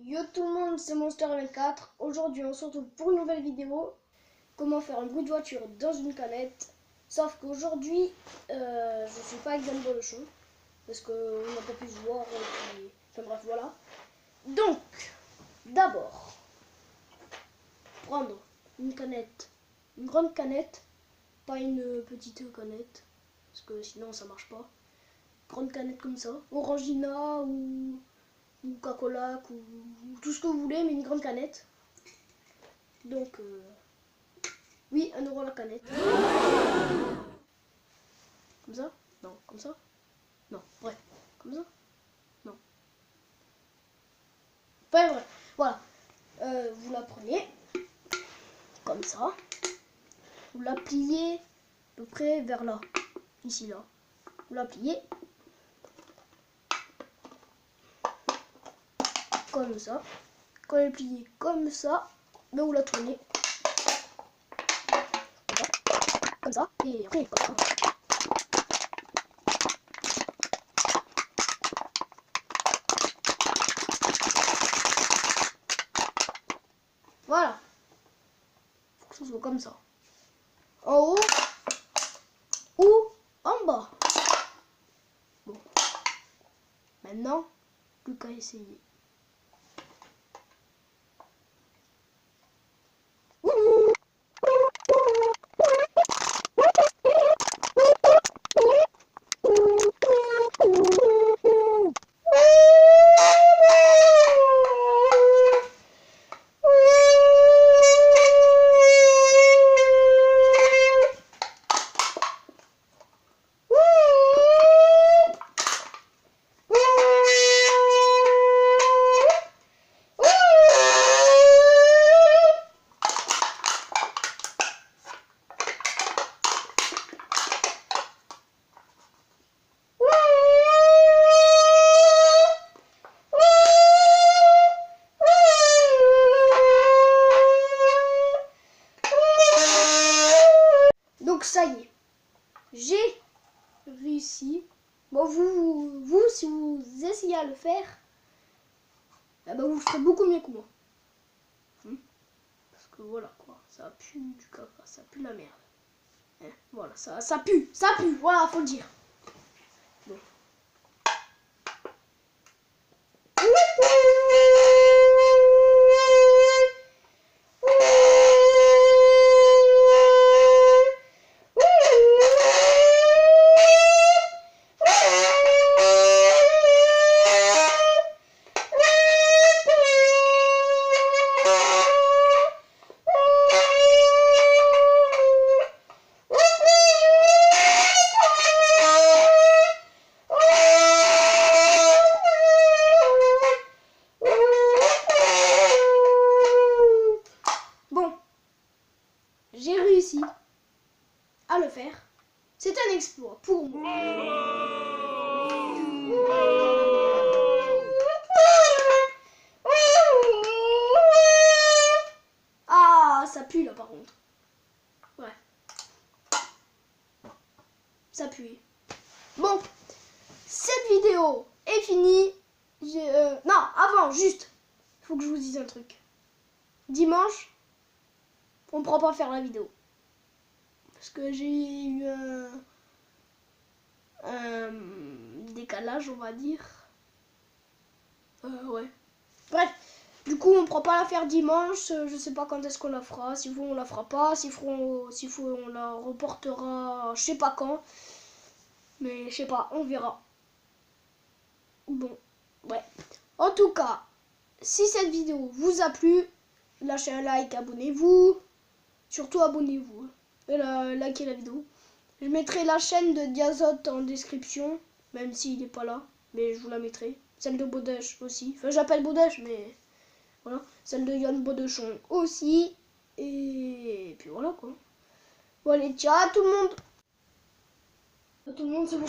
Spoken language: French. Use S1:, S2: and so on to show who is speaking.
S1: Yo tout le monde, c'est Monster24. Aujourd'hui on se retrouve pour une nouvelle vidéo. Comment faire un bruit de voiture dans une canette. Sauf qu'aujourd'hui je suis pas avec Gambo le show. Parce qu'on n'a pas pu se voir. Puis... Enfin bref, voilà. Donc, d'abord, prendre une canette. Une grande canette. Pas une petite canette. Parce que sinon ça marche pas. Grande canette comme ça. Orangina ou Coca-Cola ou tout ce que vous voulez, mais une grande canette. Donc, oui, 1 € la canette. Comme ça? Non, comme ça? Non, bref, comme ça? Non. Enfin, bref, voilà. Vous la prenez, comme ça. Vous la pliez à peu près vers là, ici, là. Vous la pliez. Comme ça. Quand elle est pliée comme ça, ben vous la tournez. Comme ça. Et après, comme ça. Voilà. Faut que ce soit comme ça. En haut ou en bas. Bon. Maintenant, plus qu'à essayer. Donc ça y est, j'ai réussi. Bon, vous, si vous essayez à le faire, eh ben, vous ferez beaucoup mieux que moi. Parce que voilà quoi, ça pue du caca, ça pue la merde. Voilà, ça pue, voilà, faut le dire. Bon. J'ai réussi à le faire. C'est un exploit pour moi. Ah, ça pue là par contre. Ouais. Ça pue. Bon, cette vidéo est finie. Non, avant, juste, il faut que je vous dise un truc. Dimanche, on ne pourra pas faire la vidéo. Parce que j'ai eu un décalage, on va dire. Ouais. Bref, du coup, on ne pourra pas la faire dimanche. Je sais pas quand est-ce qu'on la fera. S'il faut, on la fera pas. S'il faut, on la reportera. Je sais pas quand. Mais je sais pas, on verra. Bon, ouais. En tout cas, si cette vidéo vous a plu, lâchez un like, abonnez-vous. Surtout abonnez-vous. Et likez la vidéo. Je mettrai la chaîne de Diazote en description, même s'il n'est pas là. Mais je vous la mettrai. Celle de Bodèche aussi. Enfin, j'appelle Bodèche, mais voilà. Celle de Yann Bodechon aussi. Et puis voilà quoi. Bon allez, ciao tout le monde. Tout le monde, c'est bon.